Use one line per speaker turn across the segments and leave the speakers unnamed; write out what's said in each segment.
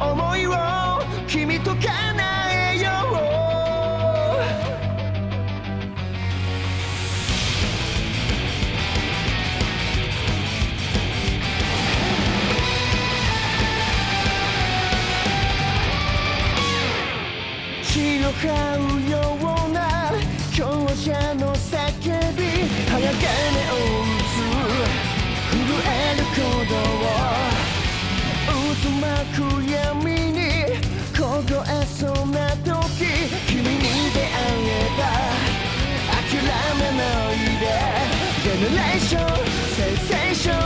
思いを君と叶えよう。血を這うような強者の叫び、早鐘を打つ震える鼓動を渦巻く闇に凍えそうな時、君に出会えば諦めないで。ジェネレーションセンセーション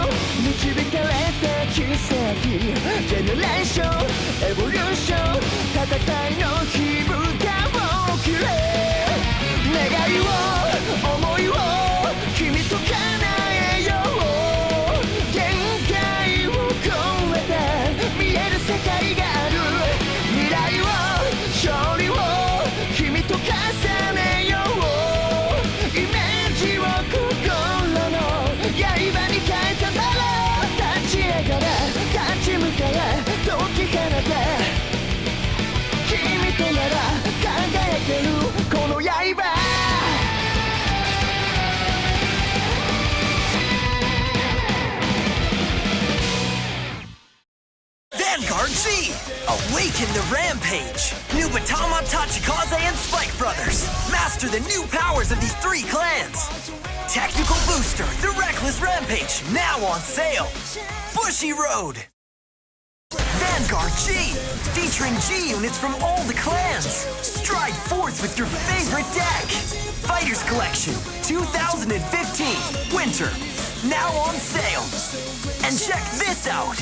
導かれた奇跡、ジェネレーションエボリューション戦いの火蓋を切れ。願いを思いを君と叶えよう。限界を超えて見える世界がある。未来を勝利を君と重ねよう。イメージを心の刃に変えたなら、立ち上がれ立ち向かえ解き放て。君となら輝けるこの刃。
Vanguard Z! Awaken the rampage! New Batama, Tachikaze, and Spike Brothers! Master the new powers of these three clans! Technical Booster, the Reckless Rampage, now on sale! Bushy Road! Vanguard G! Featuring G units from all the clans! Stride forth with your favorite deck! Fighters Collection 2015 Winter, now on sale! And check this out!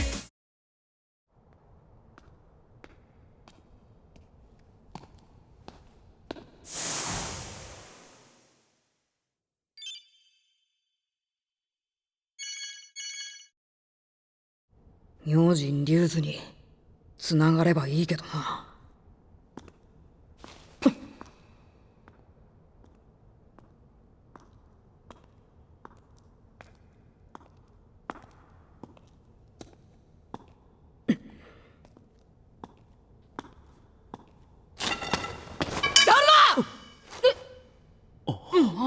「明神龍図につながればいいけどな」。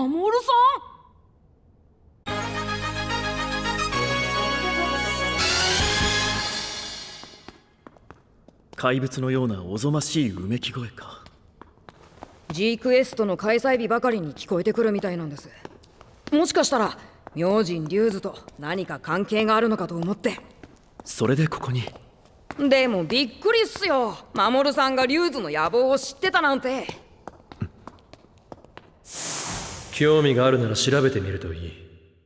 守さ
ん。怪物のようなおぞましいうめき声か。
G クエストの開催日ばかりに聞こえてくるみたいなんです。もしかしたら明神龍図と何か関係があるのかと思って。
それでここに。
でもびっくりっすよ、守さんが龍図の野望を知ってたなんて。
興味があるなら調べてみるといい。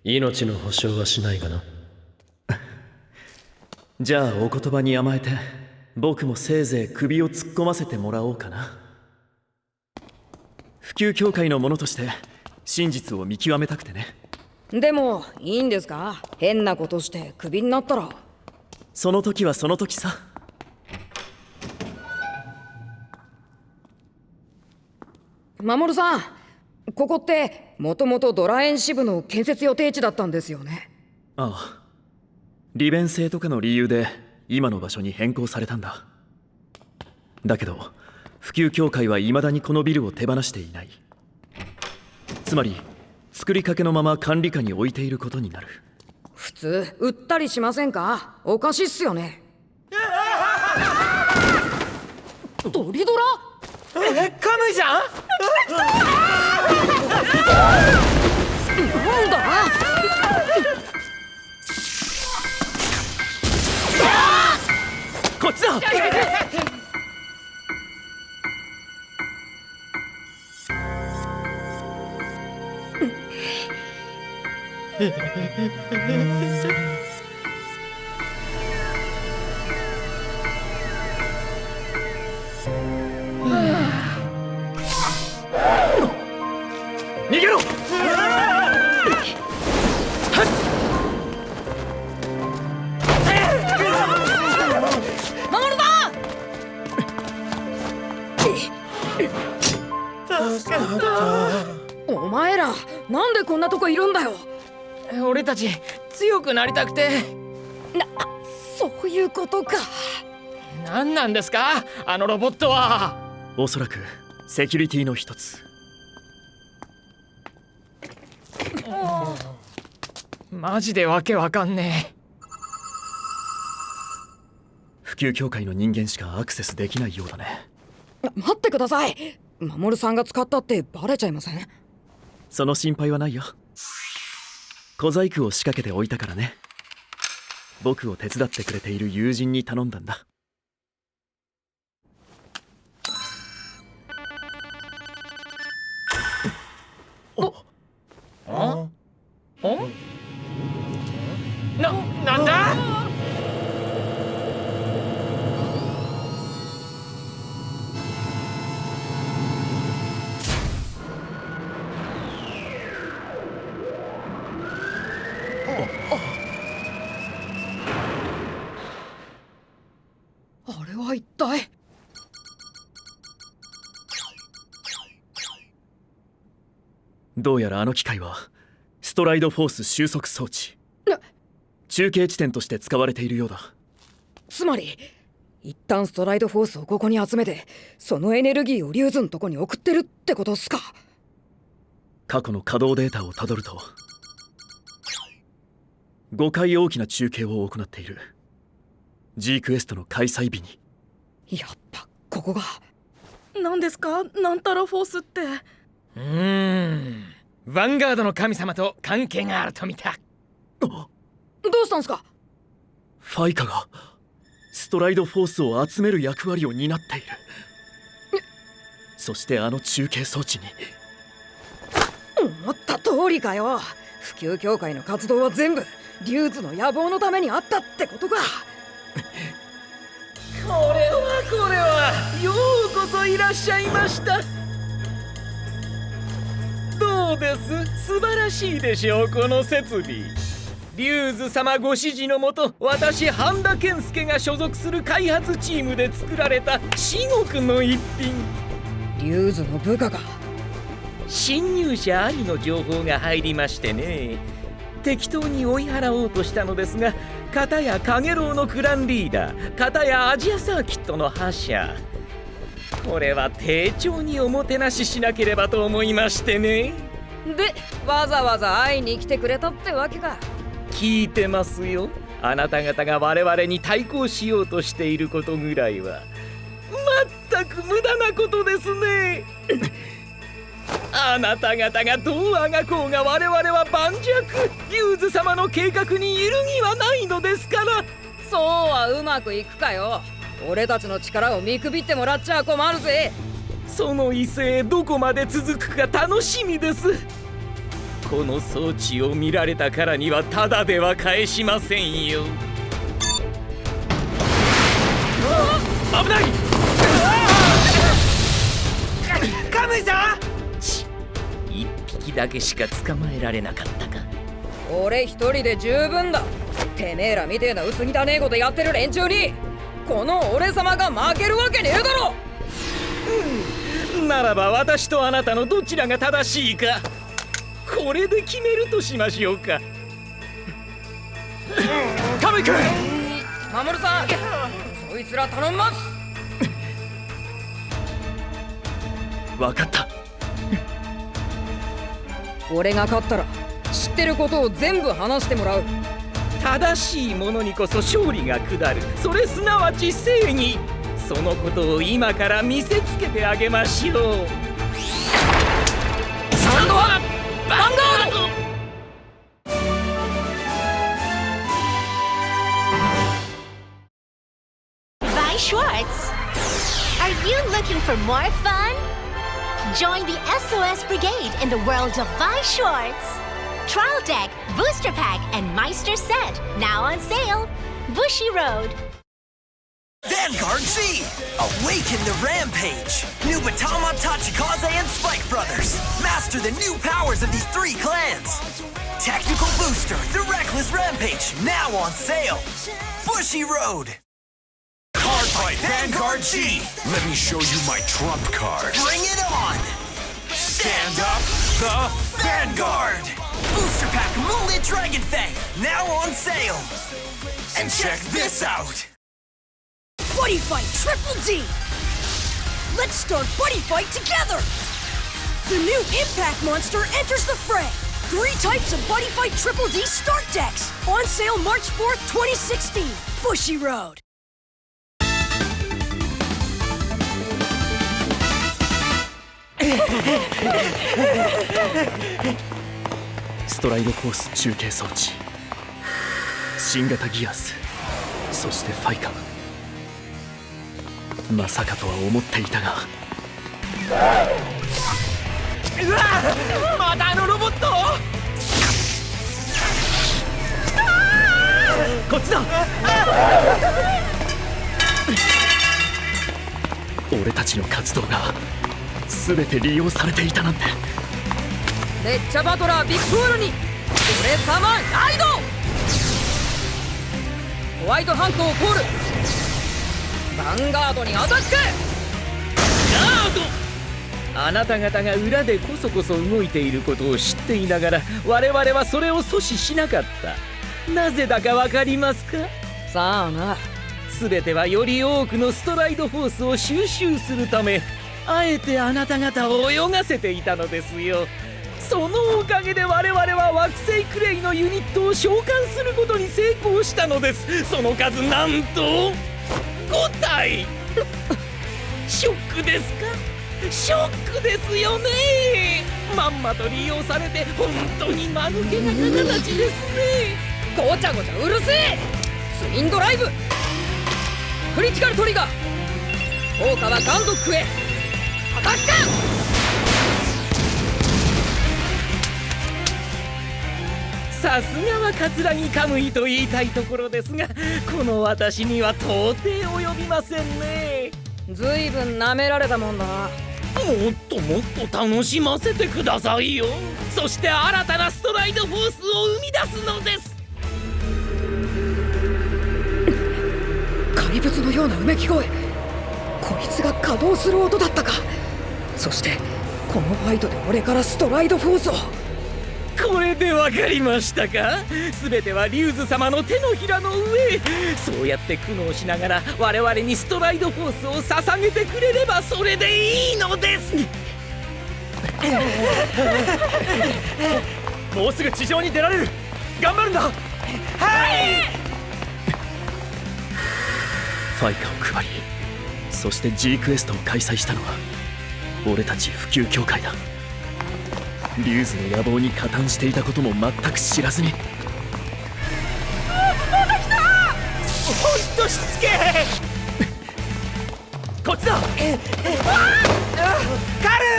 命の保証はしないがな。
じゃあお言葉に甘えて僕もせいぜい首を突っ込ませてもらおうかな。普及協会の者として真実を見極めたくてね。
でもいいんですか、変なことしてクビになったら。
その時はその時さ。
守さん、ここってもともとドラエン支部の建設予定地だったんですよね。
ああ、利便性とかの理由で今の場所に変更されたんだ。だけど普及協会は未だにこのビルを手放していない。つまり作りかけのまま管理下に置いていることになる。
普通売ったりしませんか？おかしいっすよね。ドリドラ？
カムイさん？
なんだ？
こっちだ。逃げろ。
守るぞ！お前らなんでこんなとこいるんだよ。
俺たち強くなりたくて。
そういうことか。
何なんですかあのロボットは。
おそらくセキュリティの一つ。
マジでわけわかんね
普及協会の人間しかアクセスできないようだね。
待ってください。守さんが使ったってバレちゃいません？
その心配はないよ。小細工を仕掛けておいたからね。僕を手伝ってくれている友人に頼んだんだ。
なんだ？
あれは一体。
どうやらあの機械はストライドフォース収束装置。中継地点として使われているようだ。
つまり一旦ストライドフォースをここに集めて、そのエネルギーをリューズのとこに送ってるってことっすか？
過去の稼働データをたどると5回大きな中継を行っている。 G クエストの開催日に。
やっぱここが。
何ですかなんたらフォースって。
ヴァンガードの神様と関係があると見た。
どうしたんすか？
ファイカがストライドフォースを集める役割を担っている。そしてあの中継装置に。
思った通りかよ。普及協会の活動は全部リューズの野望のためにあったってことか。
これはようこそいらっしゃいました。どうです？素晴らしいでしょうこの設備。リューズ様ご指示のもと、私半田健介が所属する開発チームで作られた至極の一品。
リューズの部下が。
侵入者ありの情報が入りましてね。適当に追い払おうとしたのですが、片やカゲロウのクランリーダー、片やアジアサーキットの覇者。これは丁重におもてなししなければと思いましてね。
で、わざわざ会いに来てくれたってわけか。
聞いてますよ。あなた方が我々に対抗しようとしていることぐらいはまったく無駄なことですね。あなた方がどうあがこうが我々は盤石。リューズ様の計画に揺るぎはないのですから。
そうはうまくいくかよ。俺たちの力を見くびってもらっちゃ困るぜ。
その威勢どこまで続くか楽しみです。この装置を見られたからにはただでは返しませんよ。危ない。カムイさん、一匹だけしか捕まえられなかったか。
俺一人で十分だ。てめえらみてえな薄汚ねえことやってる連中にこの俺様が負けるわけねえだろ。
ならば私とあなたのどちらが正しいか、これで決めるとしましょうか。カムイ君、
守さん、そいつら頼みます。
分かった。
俺が勝ったら知ってることを全部話してもらう。
正しいものにこそ勝利が下る。それすなわち正義。そのことを今から見せつけてあげましょう。サンドはヴァンガード。
Vi Schwartz, are you looking for more fun? Join the SOS Brigade in the world of Vi Schwartz. Trial Deck, Booster Pack, and Meister Set now on sale. Bushy Road.
Vanguard Z! Awaken the Rampage! New Batama, Tachikaze, and Spike Brothers! Master the new powers of these three clans! Technical Booster, the Reckless Rampage, now on sale! Bushy Road!
Card Fight Vanguard Z! Let me show you my trump card.
Bring it on!
Stand up the Vanguard!
Booster Pack Moonlit Dragon Fang, now on sale!
And check this out!
Buddy Fight Triple D! Let's start Buddy Fight together! The new Impact Monster enters the fray! 3 types of Buddy Fight Triple D start decks! On sale March 4th, 2016! Bushy Road!
ストライドフォース中継装置、新型ギアス、そしてファイカ。まさかとは思っていたが。
うわっ、またあのロボット。
こっちだ。俺たちの活動が全て利用されていたなんて。
レッチャバトラービッグウールに俺様ライド。ホワイトハントをコール。ヴァンガードにアタック。
ガード。あなた方が裏でこそこそ動いていることを知っていながら我々はそれを阻止しなかった。なぜだかわかりますか？
さあな。
全てはより多くのストライドフォースを収集するため、あえてあなた方を泳がせていたのですよ。そのおかげで我々は惑星クレイのユニットを召喚することに成功したのです。その数なんと5体。ショックですか？ショックですよね。まんまと利用されて本当に間抜けな方たちですね。
ごちゃごちゃうるせえ。ツインドライブ、クリティカルトリガー、効果はガンドックへアタッカー。
さすがは桂木カムイと言いたいところですが、この私には到底及びませんね。
ずいぶん舐められたもんだな。
もっともっと楽しませてくださいよ。そして新たなストライドフォースを生み出すのです。
怪物のようなうめき声、こいつが稼働する音だったか。そしてこのファイトで俺からストライドフォースを。
これでわかりましたか？全てはリュウズ様の手のひらの上。そうやって苦悩しながら我々にストライドフォースを捧げてくれればそれでいいのです。
もうすぐ地上に出られる。頑張るんだ。はい。ファイカを配り、そして G クエストを開催したのは俺たち普及協会だ。リュウズの野望に加担していたことも全く知らずに。
ほんとしつけ。
こっちだ。
カル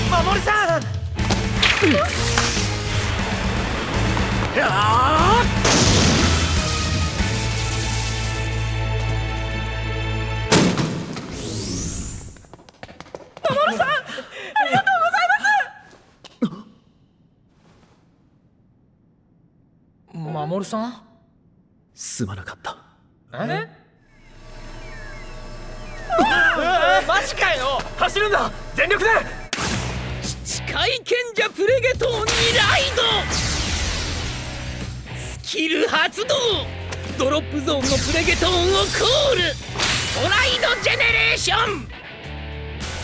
守さん。
守さん、ありがとうございます。
守さん、
すまなかった。
え？マジかよ。
走るんだ、全力で。
機械賢者プレゲトーンにライド。スキル発動。ドロップゾーンのプレゲトーンをコール。ストライドジェネレーション。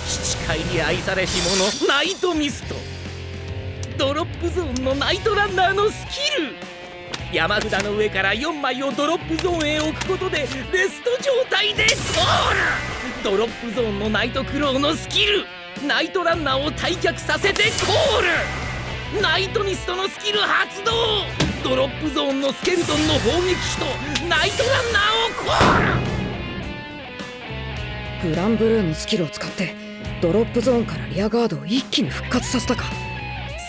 七界に愛されし者ナイトミスト。ドロップゾーンのナイトランナーのスキル。山札の上から4枚をドロップゾーンへ置くことでレスト状態でゴール。ドロップゾーンのナイトクローのスキル。ナイトランナーを退却させてゴール。ナイトミストのスキル発動。ドロップゾーンのスケルトンの砲撃手とナイトランナーをゴール。
グランブルーのスキルを使ってドロップゾーンからリアガードを一気に復活させたか。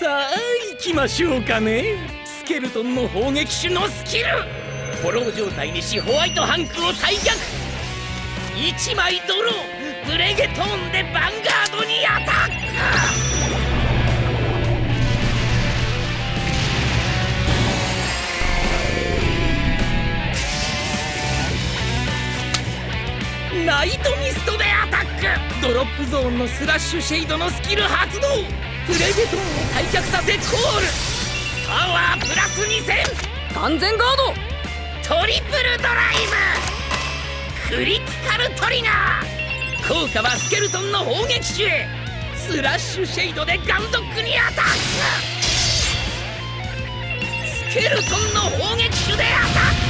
さあ行きましょうかね。スケルトンの砲撃手のスキル。フォロー状態にしホワイトハンクを退却。1枚ドロー。ブレゲトーンでヴァンガードにアタック。ナイトミストでアタック。ドロップゾーンのスラッシュシェイドのスキル発動。プレゲトーンを退却させコール。パワープラス2000。
完全ガード。
トリプルドライブ。クリティカルトリガー。効果はスケルトンの砲撃手へ。スラッシュシェイドでガンドックにアタック。スケルトンの砲撃手でアタック。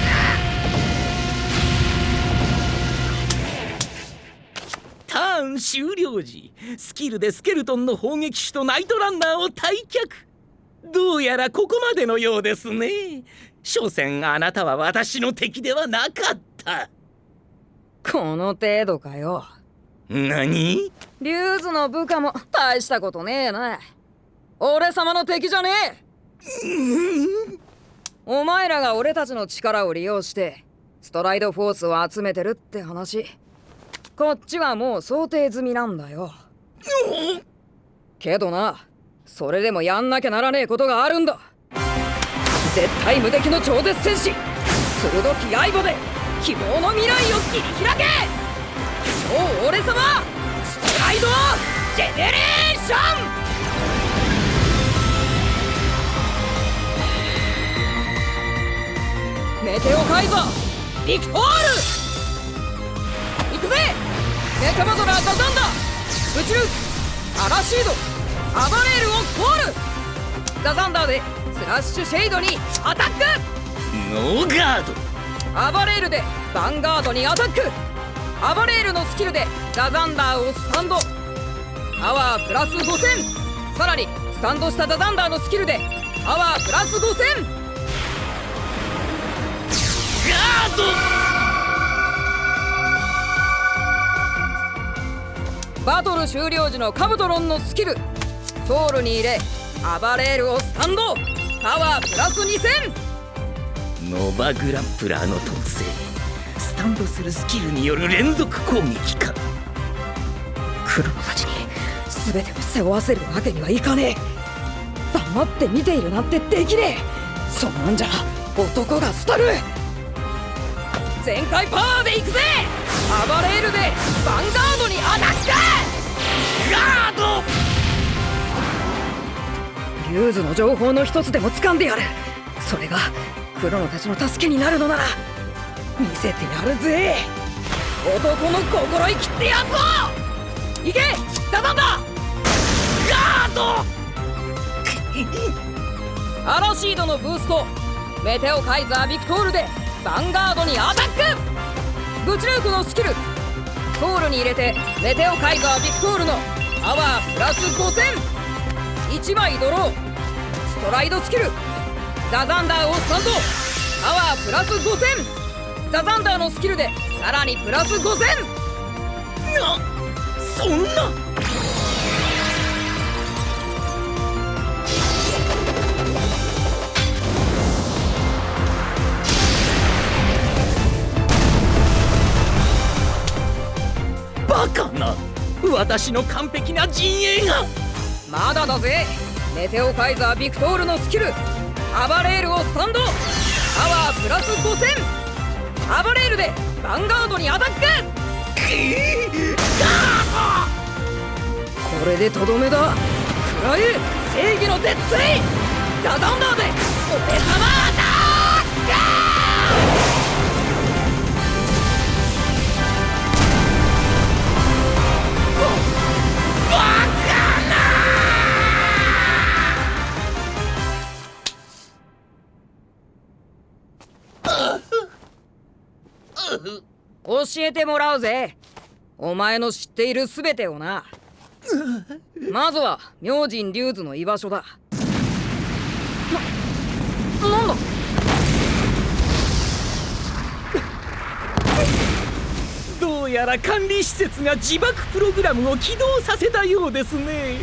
ターン終了時、スキルでスケルトンの砲撃手とナイトランナーを退却。どうやらここまでのようですね。所詮あなたは私の敵ではなかった。
この程度かよ。
何？
リューズの部下も大したことねえな。俺様の敵じゃねえ。お前らが俺たちの力を利用してストライドフォースを集めてるって話、こっちはもう想定済みなんだよ。けどな、それでもやんなきゃならねえことがあるんだ。絶対無敵の超絶戦士、鋭き刃で希望の未来を切り開け。超俺様ストライドジェネレーション。メテオカイザービクトール。行くぜ。メカマドラーガザンダ宇宙アラシードアバレールをコール。ガザンダーでスラッシュシェイドにアタック。
ノーガード。
アバレールでヴァンガードにアタック。アバレールのスキルでガザンダーをスタンド。パワープラス5000。さらにスタンドしたガザンダーのスキルでパワープラス5000。
ガード。
バトル終了時のカブトロンのスキル、ソウルに入れアバレールをスタンド。パワープラス2000。
ノバグラップラーの特性、スタンドするスキルによる連続攻撃か。
クロノたちに全てを背負わせるわけにはいかねえ。黙って見ているなんてできねえ。そんなんじゃ男が廃る。全開パワーでいくぜ。アバレールでヴァンガードにアタック。
ガード。
リューズの情報の一つでも掴んでやる。それがクロノたちの助けになるのなら見せてやるぜ。男の心意気ってやつを。行けザザンダ。
ガード。
アラシードのブースト、メテオカイザービクトールでヴァンガードにアタック。ブチルークのスキル、ソウルに入れてメテオカイザービクトールのパワープラス5000。1枚ドロー。ストライドスキル、ザザンダーをスタンド。パワープラス5000。ザザンダーのスキルでさらにプラス5000。
そんな。バカな。私の完璧な陣営が。
まだだぜ。メテオカイザービクトールのスキル、アバレールをスタンド。パワープラス5000。アバレールでヴァンガードにアタック。これでとどめだ。食らえ正義の鉄槌。ザザンダーで俺様アタック。
バ
教えてもらうぜ。お前の知っている全てをな。まずは明神龍図の居場所だ。なんだ。
どうやら管理施設が自爆プログラムを起動させたようですね。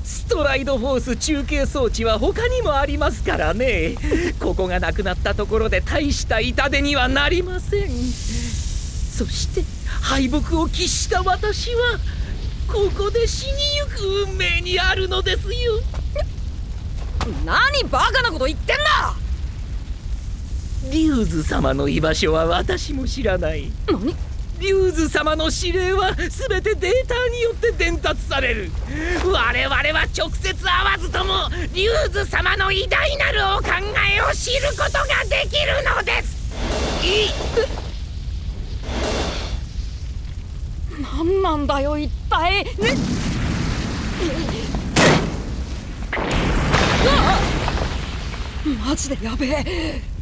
ストライドフォース中継装置は他にもありますからね。ここがなくなったところで大した痛手にはなりません。そして敗北を喫した私はここで死にゆく運命にあるのですよ。
何バカなこと言ってんだ。
リューズ様の居場所は私も知らない。
何？
リューズ様の指令は全てデータによって伝達される。我々は直接会わずともリューズ様の偉大なるお考えを知ることができるのです。
何なんだよ一体。マジでやべえ。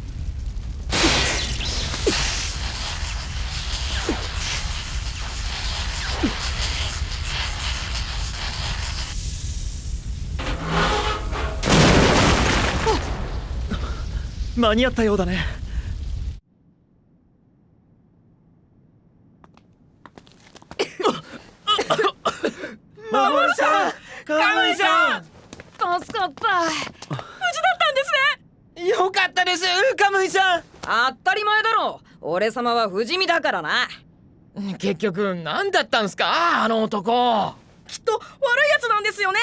間に合ったようだね。
守さん、カムイさん、
助かった。
無事だったんですね。
よかったです、カムイさん。
当たり前だろ。俺様は不死身だからな。
結局何だったんすか、あの男。
きっと悪いやつなんですよね。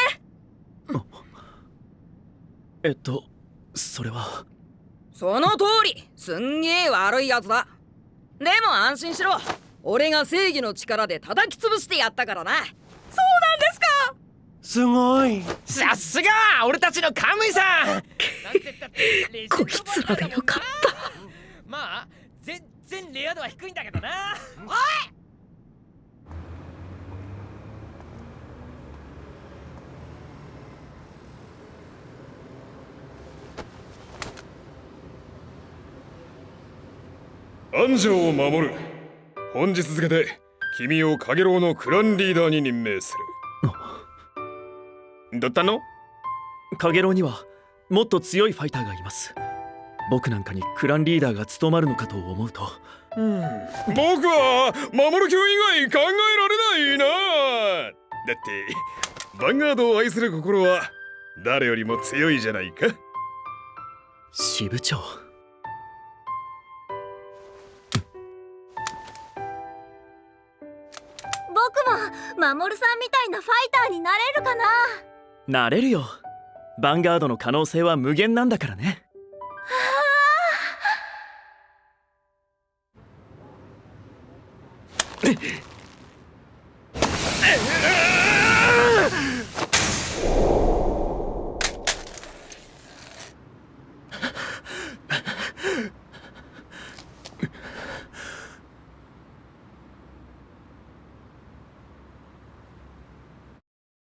それは。
その通り、すんげえ悪いやつだ。でも安心しろ。俺が正義の力で叩き潰してやったからな。
そうなんですか。
すごい。
さすが俺たちのカムイさん。
こいつらでよかった。
まあ全然レア度は低いんだけどな。おい、
安城を守る。本日付で君をカゲロウのクランリーダーに任命する。どったの？
カゲロウにはもっと強いファイターがいます。僕なんかにクランリーダーが務まるのかと思うと、
僕は守る教以外考えられないな。だってヴァンガードを愛する心は誰よりも強いじゃないか。
支部長。
僕も守さんみたいなファイターになれるかな。
なれるよ。ヴァンガードの可能性は無限なんだからね。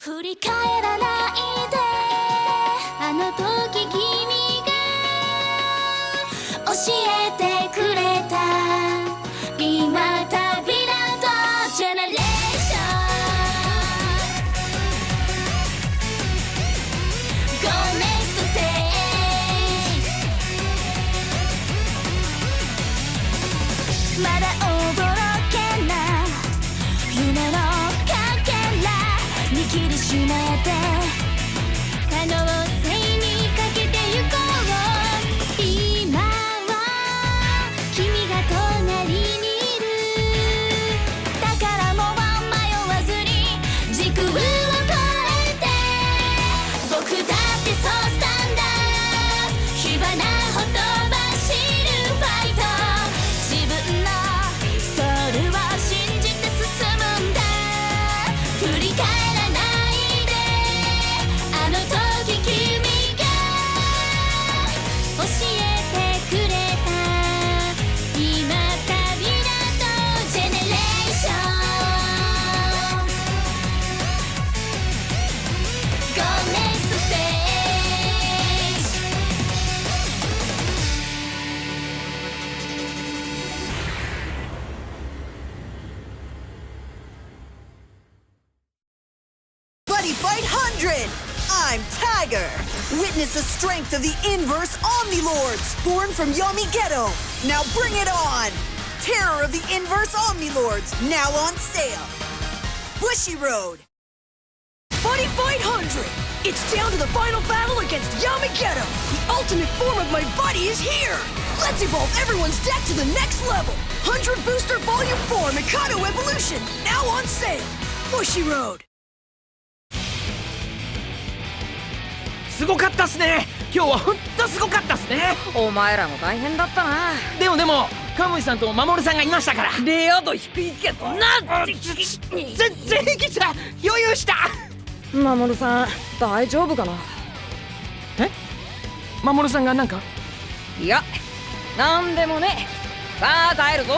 振り返らないで、あの時君が教えてくれた。今旅立とう。
100! I'm Tiger! Witness the strength of the Inverse Omnilords, born from Yomi Ghetto! Now bring it on! Terror of the Inverse Omnilords, now on sale! Bushy Road!
Buddy Fight 100! It's down to the final battle against Yomi Ghetto! The ultimate form of my buddy is here! Let's evolve everyone's deck to the next level! 100 Booster Volume 4 Mikado Evolution, now on sale! Bushy Road!
すごかったっすね。今日はほんとすごかったっすね。
お前らも大変だったな。
でもカムイさんとマモルさんがいましたから。
レア度低いけど
なんて全然平気さ余裕した。
マモルさん大丈夫かな。
え、マモルさんがなんか。
いやなんでもね。さあ帰るぞ。